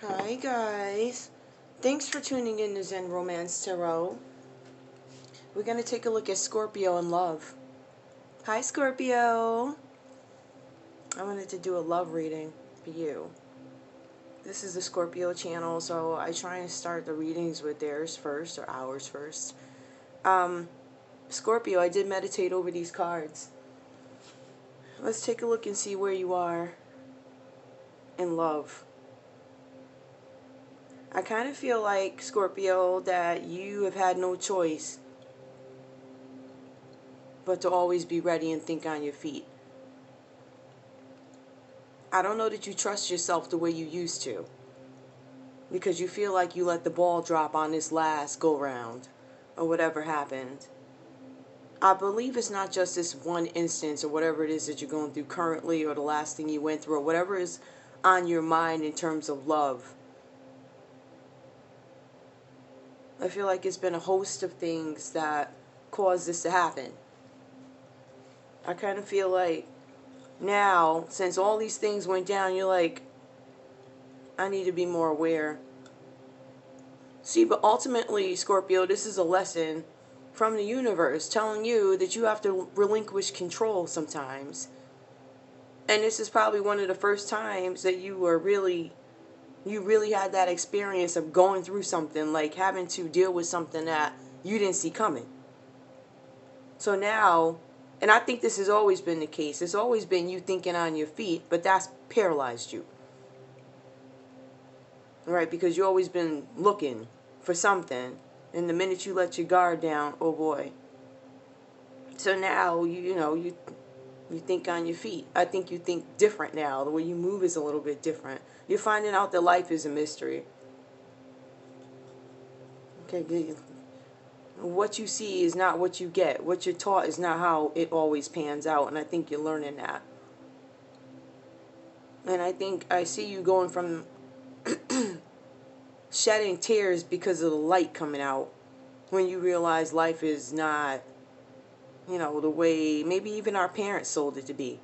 Hi guys, thanks for tuning in to Zen Romance Tarot. We're going to take a look at Scorpio and love. Hi Scorpio! I wanted to do a love reading for you. This is the Scorpio channel, so I try and start the readings with theirs first, or ours first. Scorpio, I did meditate over these cards. Let's take a look and see where you are in love. I kind of feel like, Scorpio, that you have had no choice but to always be ready and think on your feet. I don't know that you trust yourself the way you used to, because you feel like you let the ball drop on this last go round or whatever happened. I believe it's not just this one instance or whatever it is that you're going through currently, or the last thing you went through, or whatever is on your mind in terms of love. I feel like it's been a host of things that caused this to happen. I kind of feel like now, since all these things went down, you're like, I need to be more aware. See, but ultimately, Scorpio, this is a lesson from the universe telling you that you have to relinquish control sometimes. And this is probably one of the first times that you really had that experience of going through something, like having to deal with something that you didn't see coming. So now, and I think this has always been the case, it's always been you thinking on your feet, but that's paralyzed you. Right? Because you've always been looking for something, and the minute you let your guard down, oh boy. So now, you think on your feet. I think you think different now. The way you move is a little bit different. You're finding out that life is a mystery. Okay, what you see is not what you get. What you're taught is not how it always pans out, and I think you're learning that. And I think I see you going from shedding tears because of the light coming out, when you realize life is not, the way maybe even our parents sold it to be.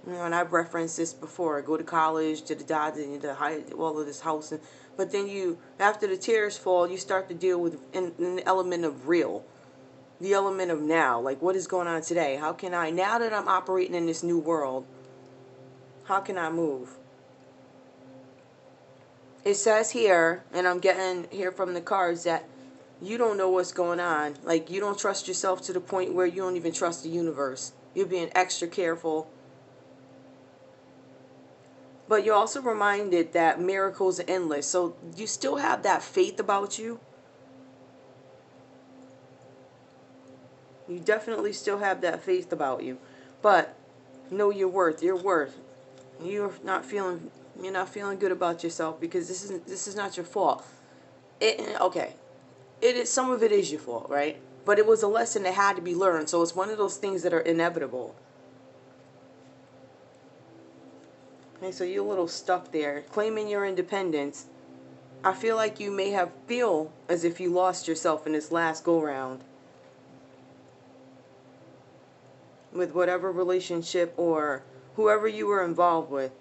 And I've referenced this before. Go to college, to the dot, the high, all of this house, but then after the tears fall, you start to deal with an element of real, the element of now, like what is going on today. How can I, now that I'm operating in this new world, how can I move? It says here, and I'm getting here from the cards, that you don't know what's going on. Like, you don't trust yourself to the point where you don't even trust the universe. You're being extra careful. But you're also reminded that miracles are endless. So you still have that faith about you. You definitely still have that faith about you. But know your worth. Your worth. You're not feeling good about yourself, because this is not your fault. Okay. It is, some of it is your fault, right? But it was a lesson that had to be learned. So it's one of those things that are inevitable. Okay, so you're a little stuck there, claiming your independence. I feel like you may feel as if you lost yourself in this last go-round with whatever relationship or whoever you were involved with.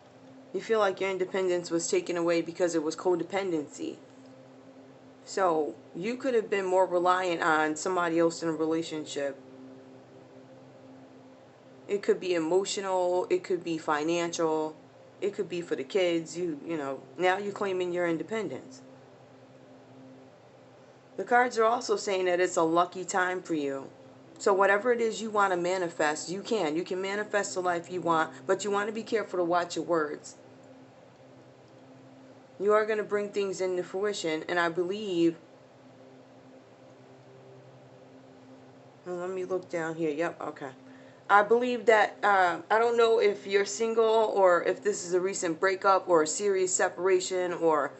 You feel like your independence was taken away because it was codependency. So you could have been more reliant on somebody else in a relationship. It could be emotional, it could be financial, it could be for the kids. Now you're claiming your independence. The cards are also saying that it's a lucky time for you. So whatever it is you want to manifest, you can. You can manifest the life you want, but you want to be careful to watch your words. You are going to bring things into fruition, and I believe... let me look down here. Yep, okay. I believe that, I don't know if you're single, or if this is a recent breakup or a serious separation, or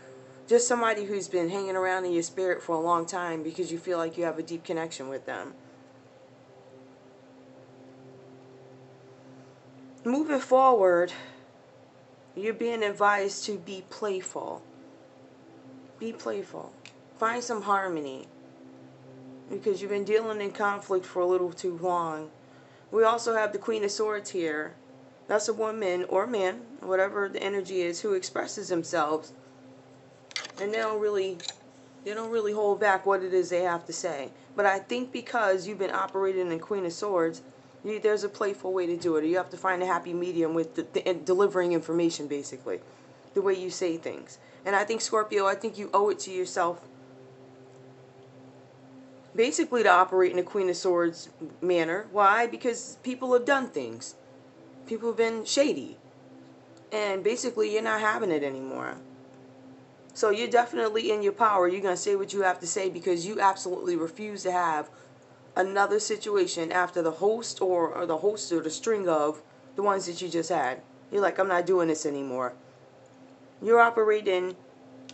just somebody who's been hanging around in your spirit for a long time because you feel like you have a deep connection with them. Moving forward, you're being advised to be playful. Be playful. Find some harmony, because you've been dealing in conflict for a little too long. We also have the Queen of Swords here. That's a woman or man, whatever the energy is, who expresses themselves, and they don't really hold back what it is they have to say. But I think because you've been operating in Queen of Swords, there's a playful way to do it. You have to find a happy medium with delivering information, basically, the way you say things. And I think, Scorpio, I think you owe it to yourself, basically, to operate in a Queen of Swords manner. Why? Because people have done things. People have been shady. And basically, you're not having it anymore. So you're definitely in your power. You're going to say what you have to say because you absolutely refuse to have another situation after the host or the string of the ones that you just had. You're like, I'm not doing this anymore. You're operating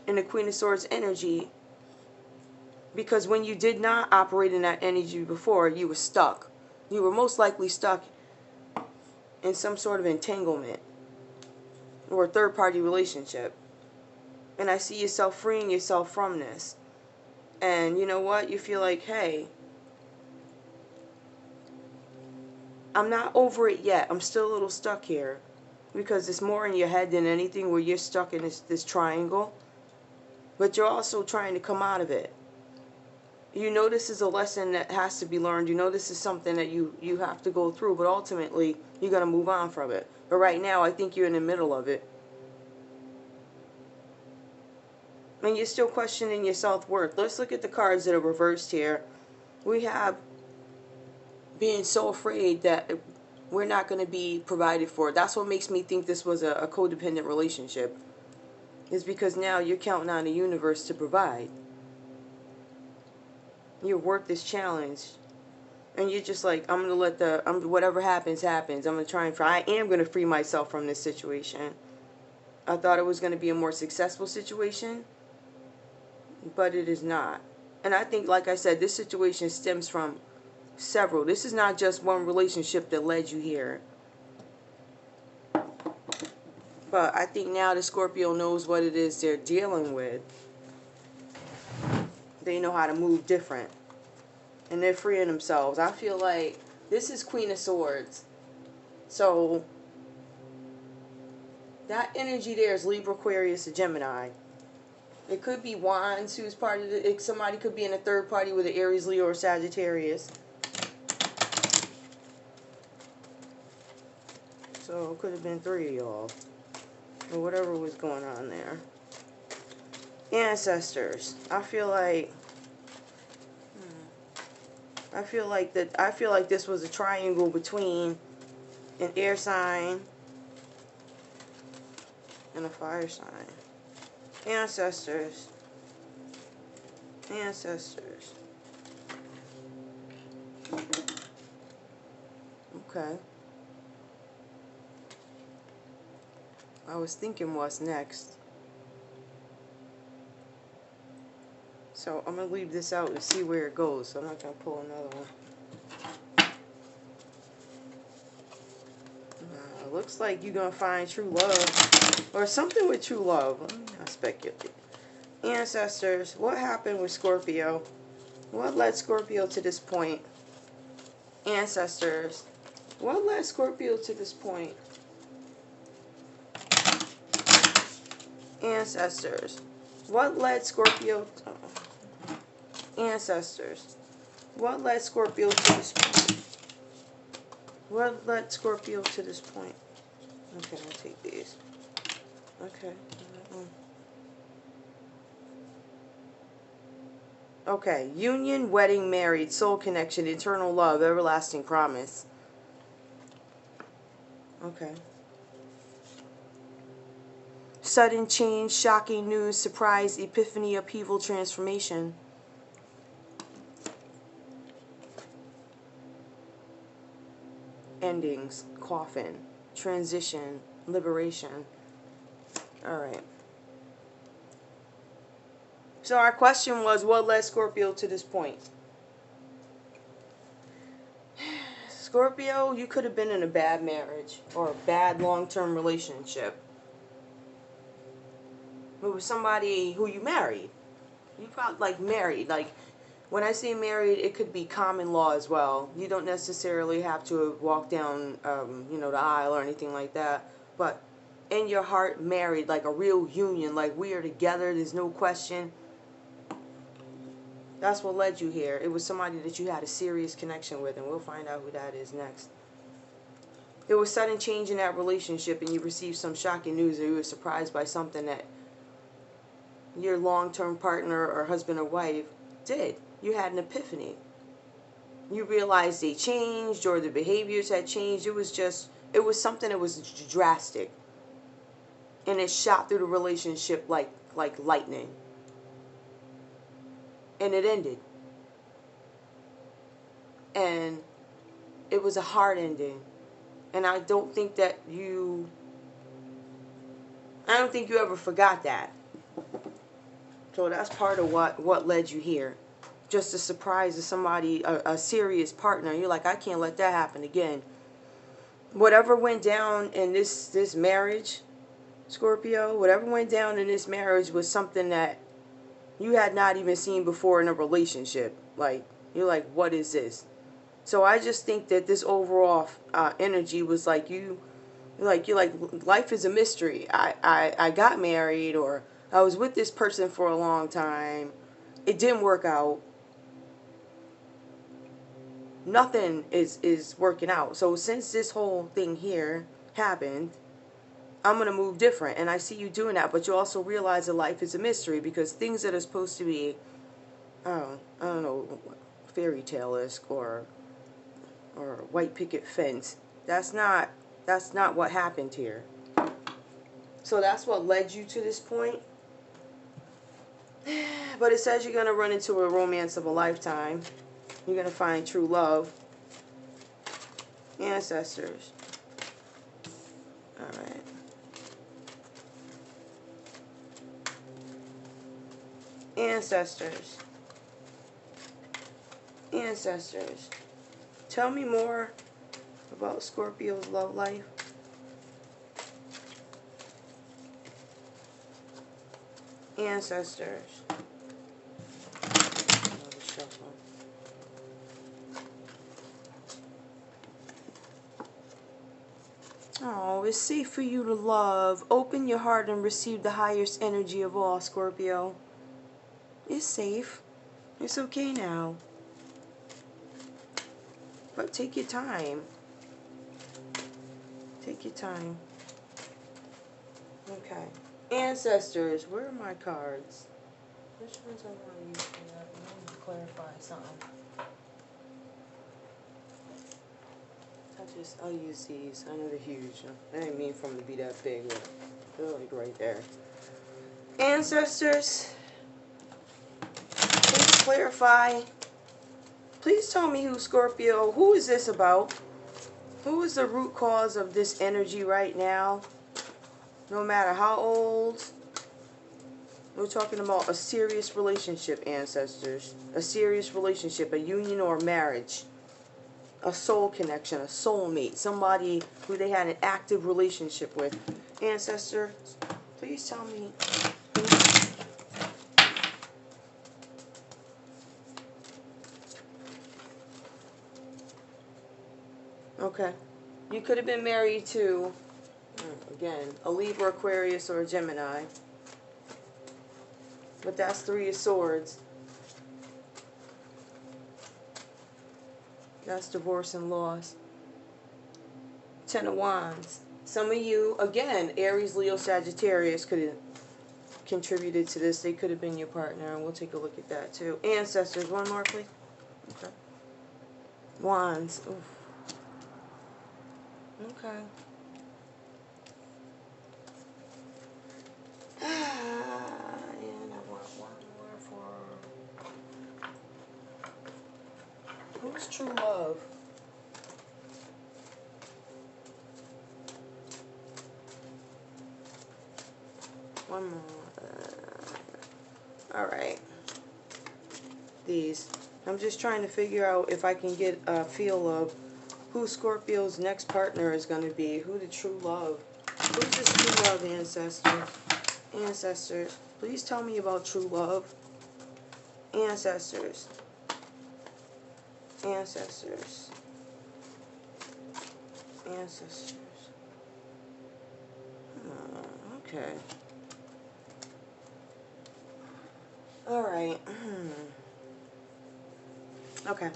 in the Queen of Swords energy because when you did not operate in that energy before, you were stuck. You were most likely stuck in some sort of entanglement or a third-party relationship. And I see yourself freeing yourself from this. And you know what? You feel like, hey, I'm not over it yet. I'm still a little stuck here. Because it's more in your head than anything where you're stuck in this triangle. But you're also trying to come out of it. You know this is a lesson that has to be learned. You know this is something that you have to go through. But ultimately, you're going to move on from it. But right now, I think you're in the middle of it. And you're still questioning your self-worth. Let's look at the cards that are reversed here. We have being so afraid that we're not going to be provided for. That's what makes me think this was a codependent relationship. Is because now you're counting on the universe to provide. Your worth is challenged. And you're just like, I'm going to let whatever happens, happens. I'm going to try and I am going to free myself from this situation. I thought it was going to be a more successful situation. But it is not. And I think, like I said, this situation stems from several. This is not just one relationship that led you here. But I think now the Scorpio knows what it is they're dealing with. They know how to move different. And they're freeing themselves. I feel like this is Queen of Swords. So that energy there is Libra, Aquarius, and Gemini. It could be Wands, who's part of it. Somebody could be in a third party with an Aries, Leo, or Sagittarius. So it could have been 3 of y'all. Or whatever was going on there. Ancestors. I feel like this was a triangle between an air sign and a fire sign. Ancestors. Ancestors. Okay. I was thinking what's next. So I'm going to leave this out and see where it goes. So I'm not going to pull another one. Looks like you're going to find true love. Or something with true love. Let me not speculate. Ancestors, what happened with Scorpio? What led Scorpio to this point? Ancestors, what led Scorpio to this point? Ancestors, what led Scorpio? Ancestors, what led Scorpio to this point? What led Scorpio to this point? Okay, I'll take these. Okay. Okay, union, wedding, married, soul connection, eternal love, everlasting promise. Okay. Sudden change, shocking news, surprise, epiphany, upheaval, transformation. Endings, coffin, transition, liberation. Alright. So our question was, what led Scorpio to this point? Scorpio, you could have been in a bad marriage or a bad long-term relationship. It was somebody who you married. You probably, like, married. Like, When I say married, it could be common law as well. You don't necessarily have to walk down, you know, the aisle or anything like that. But in your heart, married, like a real union, like we are together, there's no question. That's what led you here. It was somebody that you had a serious connection with, and we'll find out who that is next. There was sudden change in that relationship, and you received some shocking news, or you were surprised by something that your long-term partner or husband or wife did. You had an epiphany. You realized they changed, or the behaviors had changed. It was something that was drastic. And it shot through the relationship like lightning. And it ended. And it was a hard ending. And I don't think you ever forgot that. So that's part of what led you here. Just a surprise to somebody, a serious partner. You're like, I can't let that happen again. Whatever went down in this marriage, Scorpio, whatever went down in this marriage was something that you had not even seen before in a relationship. Like, you're like, what is this? So I just think that this overall energy was like you're like life is a mystery. I got married, or I was with this person for a long time. It didn't work out. Nothing is working out. So since this whole thing here happened, I'm going to move different. And I see you doing that. But you also realize that life is a mystery, because things that are supposed to be, I don't know, fairy tale-esque or white picket fence, that's not what happened here. So that's what led you to this point. But it says you're going to run into a romance of a lifetime. You're going to find true love. Ancestors. Alright. Ancestors. Ancestors. Tell me more about Scorpio's love life. Ancestors. Another shuffle. Oh, it's safe for you to love. Open your heart and receive the highest energy of all, Scorpio. It's safe. It's okay now. But take your time. Take your time. Okay. Ancestors, where are my cards? Which ones I want to use for that? I need to clarify something. I'll use these. I know they're huge. I didn't mean for them to be that big, but they're like right there. Ancestors, please clarify. Please tell me who Scorpio, who is this about? Who is the root cause of this energy right now? No matter how old. We're talking about a serious relationship, ancestors. A serious relationship, a union or marriage. A soul connection, a soulmate. Somebody who they had an active relationship with. Ancestor, please tell me. Okay. You could have been married to, again, a Libra, Aquarius, or a Gemini. But that's 3 of Swords. That's divorce and loss. 10 of Wands. Some of you, again, Aries, Leo, Sagittarius could have contributed to this. They could have been your partner, and we'll take a look at that too. Ancestors, one more, please. Okay. Wands. Oof. Okay. And I want one more for... Who's true love? One more. Alright. These. I'm just trying to figure out if I can get a feel of who Scorpio's next partner is going to be. Who the true love. Who's this true love, ancestors? Ancestors. Please tell me about true love. Ancestors. Ancestors. Ancestors. Okay. Alright. Okay.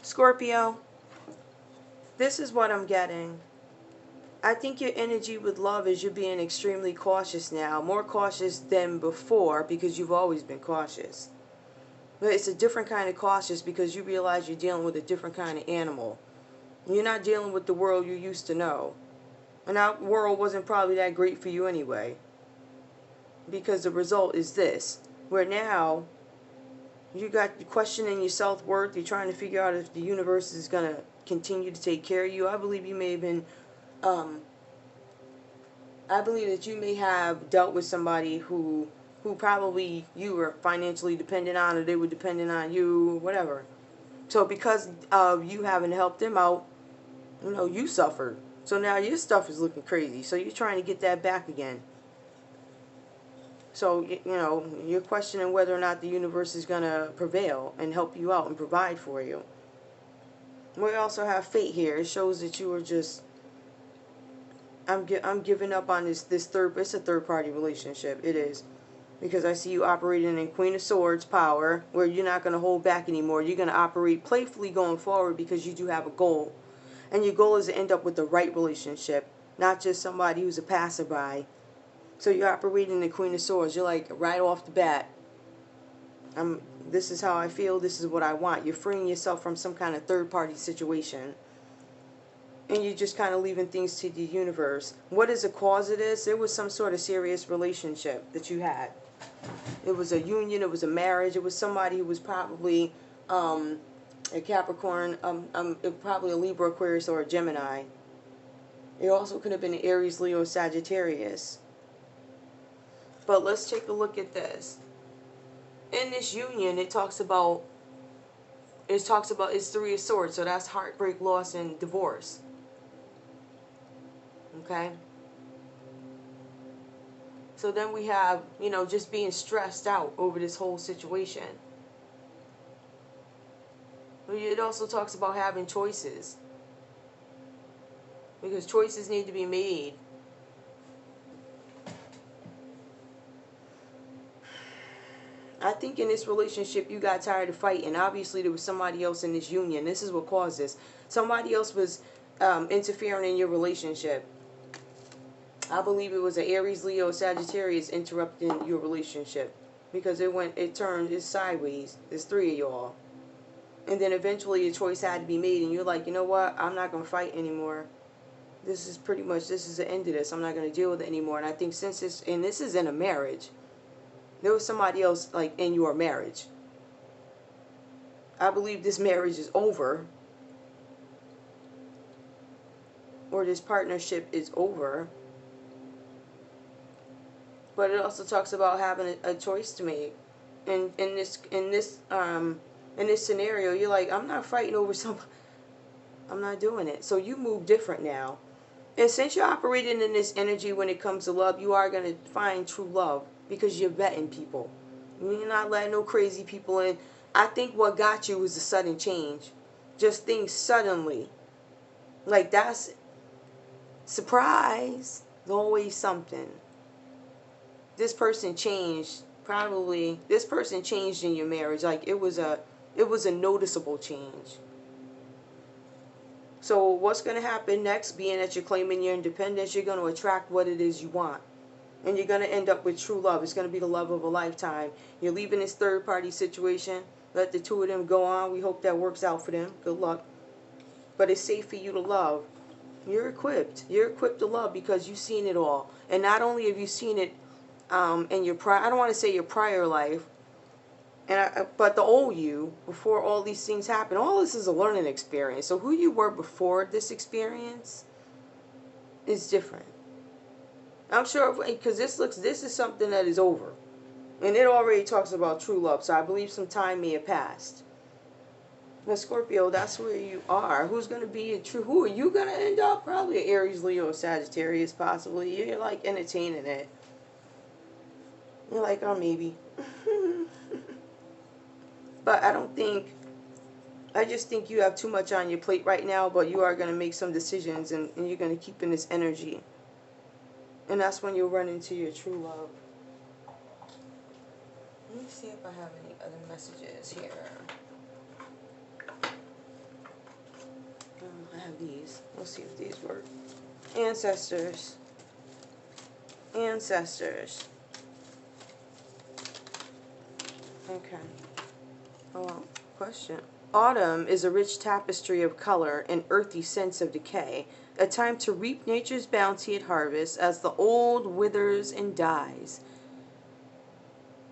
Scorpio, this is what I'm getting. I think your energy with love is you're being extremely cautious now. More cautious than before because you've always been cautious. But it's a different kind of cautious because you realize you're dealing with a different kind of animal. You're not dealing with the world you used to know. And that world wasn't probably that great for you anyway. Because the result is this. Where now, you got questioning your self-worth. You're trying to figure out if the universe is going to continue to take care of you. I believe you may have been, I believe that you may have dealt with somebody who probably you were financially dependent on, or they were dependent on you, whatever. So because of you having helped them out, you know, you suffered. So now your stuff is looking crazy. So you're trying to get that back again. So, you know, you're questioning whether or not the universe is going to prevail and help you out and provide for you. We also have fate here. It shows that you are just, I'm giving up on this third, it's a third party relationship. It is. Because I see you operating in Queen of Swords power, where you're not going to hold back anymore. You're going to operate playfully going forward because you do have a goal. And your goal is to end up with the right relationship, not just somebody who's a passerby. So you're operating the Queen of Swords. You're like, right off the bat, this is how I feel, this is what I want. You're freeing yourself from some kind of third-party situation. And you're just kind of leaving things to the universe. What is the cause of this? It was some sort of serious relationship that you had. It was a union, it was a marriage, it was somebody who was probably a Capricorn, probably a Libra, Aquarius, or a Gemini. It also could have been an Aries, Leo, Sagittarius. But let's take a look at this. In this union, it talks about it's Three of Swords, so that's heartbreak, loss, and divorce. Okay? So then we have, you know, just being stressed out over this whole situation. It also talks about having choices. Because choices need to be made. I think in this relationship you got tired of fighting. Obviously there was somebody else in this union. This is what caused this. Somebody else was interfering in your relationship. I believe it was an Aries, Leo, Sagittarius interrupting your relationship. Because it turned sideways. There's three of y'all. And then eventually a choice had to be made. And you're like, you know what? I'm not going to fight anymore. This is the end of this. I'm not going to deal with it anymore. And I think this is in a marriage. There was somebody else, like, in your marriage. I believe this marriage is over. Or this partnership is over. But it also talks about having a choice to make. And in this scenario, you're like, I'm not fighting over somebody. I'm not doing it. So you move different now. And since you're operating in this energy when it comes to love, you are going to find true love. Because you're vetting people. You're not letting no crazy people in. I think what got you was the sudden change. Just things suddenly. Like, that's surprise. There's always something. This person changed. Probably this person changed in your marriage. Like, it was a noticeable change. So what's going to happen next, being that you're claiming your independence, you're going to attract what it is you want. And you're going to end up with true love. It's going to be the love of a lifetime. You're leaving this third-party situation. Let the two of them go on. We hope that works out for them. Good luck. But it's safe for you to love. You're equipped. You're equipped to love because you've seen it all. And not only have you seen it in your I don't want to say your prior life, but the old you, before all these things happen. All this is a learning experience. So who you were before this experience is different. I'm sure, because this is something that is over. And it already talks about true love, so I believe some time may have passed. Now, Scorpio, that's where you are. Who's going to be a true, who are you going to end up? Probably an Aries, Leo, Sagittarius, possibly. You're like entertaining it. You're like, oh, maybe. But I don't think I just think you have too much on your plate right now, but you are going to make some decisions, and you're going to keep in this energy. And that's when you'll run into your true love. Let me see if I have any other messages here. I have these. Let's see if these work. Ancestors. Ancestors. Okay. Oh, question. Autumn is a rich tapestry of color and earthy sense of decay, a time to reap nature's bounty at harvest as the old withers and dies.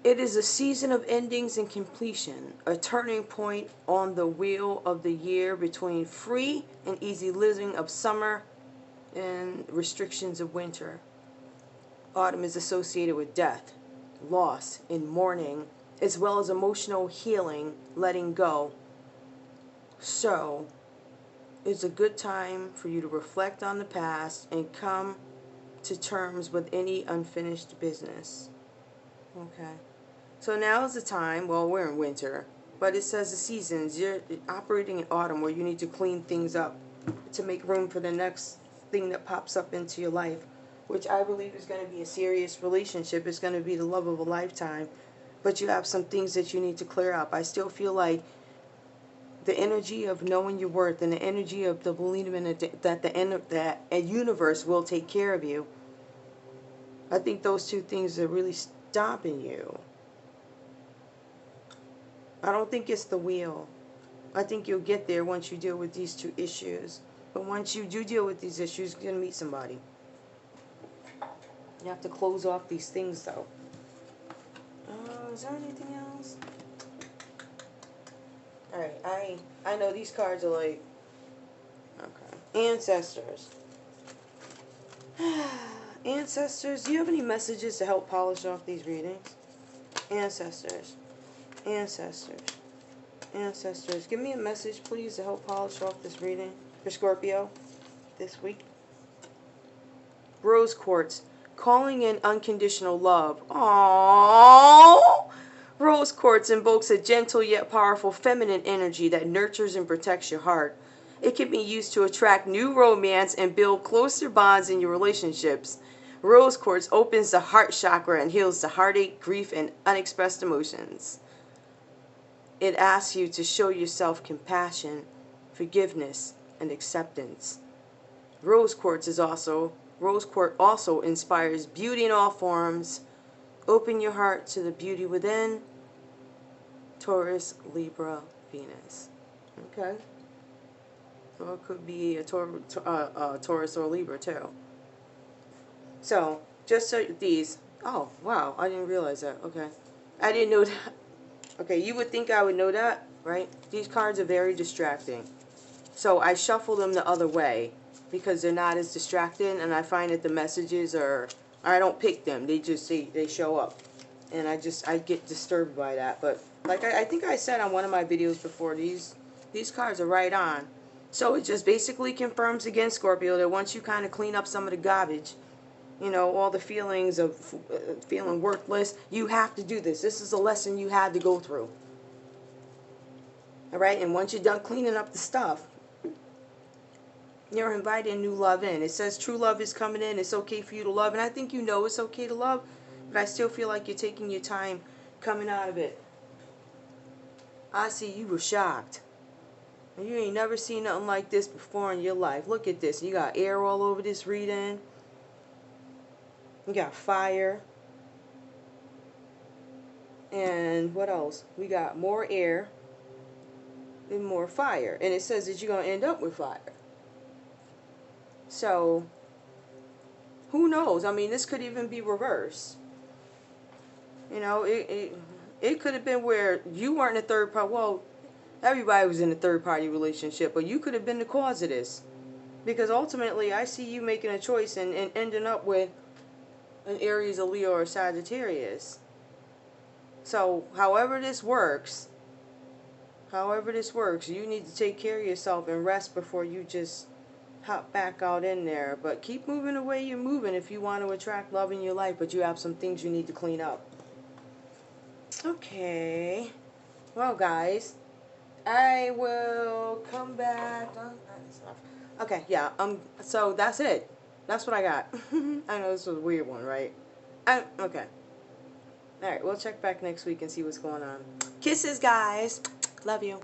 It is a season of endings and completion, a turning point on the wheel of the year between free and easy living of summer and restrictions of winter. Autumn is associated with death, loss, and mourning, as well as emotional healing, letting go. So, it's a good time for you to reflect on the past and come to terms with any unfinished business. Okay. So now is the time, well, we're in winter, but it says the seasons. You're operating in autumn where you need to clean things up to make room for the next thing that pops up into your life, which I believe is going to be a serious relationship. It's going to be the love of a lifetime, but you have some things that you need to clear up. I still feel like the energy of knowing your worth and the energy of the believing that the end of that universe will take care of you. I think those two things are really stopping you. I don't think it's the wheel. I think you'll get there once you deal with these two issues. But once you do deal with these issues, you're going to meet somebody. You have to close off these things, though. Is there anything else? Alright, I know these cards are like... Okay. Ancestors. Ancestors, do you have any messages to help polish off these readings? Ancestors. Ancestors. Ancestors. Give me a message, please, to help polish off this reading for Scorpio this week. Rose quartz. Calling in unconditional love. Aww. Rose quartz invokes a gentle yet powerful feminine energy that nurtures and protects your heart. It can be used to attract new romance and build closer bonds in your relationships. Rose quartz opens the heart chakra and heals the heartache, grief, and unexpressed emotions. It asks you to show yourself compassion, forgiveness, and acceptance. Rose quartz also inspires beauty in all forms. Open your heart to the beauty within. Taurus, Libra, Venus. Okay. Well, it could be a Taurus or Libra too. So, just so these. Oh, wow. I didn't realize that. Okay. I didn't know that. Okay, you would think I would know that, right? These cards are very distracting. So I shuffle them the other way because they're not as distracting, and I find that the messages are, I don't pick them. They just they show up. And I get disturbed by that. But like I think I said on one of my videos before, these cards are right on. So it just basically confirms again, Scorpio, that once you kind of clean up some of the garbage, you know, all the feelings of feeling worthless, you have to do this. This is a lesson you had to go through. All right? And once you're done cleaning up the stuff, you're inviting new love in. It says true love is coming in. It's okay for you to love. And I think you know it's okay to love, but I still feel like you're taking your time coming out of it. I see you were shocked. You ain't never seen nothing like this before in your life. Look at this. You got air all over this reading. We got fire. And what else? We got more air and more fire. And it says that you're going to end up with fire. So, who knows? I mean, this could even be reversed. You know, it could have been where you weren't a third party. Well, everybody was in a third party relationship, but you could have been the cause of this. Because ultimately, I see you making a choice and ending up with an Aries, a Leo, or a Sagittarius. So, however this works, you need to take care of yourself and rest before you just hop back out in there. But keep moving the way you're moving if you want to attract love in your life, but you have some things you need to clean up. Okay. Well, guys, I will come back. Okay, yeah. So that's it. That's what I got. I know this was a weird one, right? Okay. All right. We'll check back next week and see what's going on. Kisses, guys. Love you.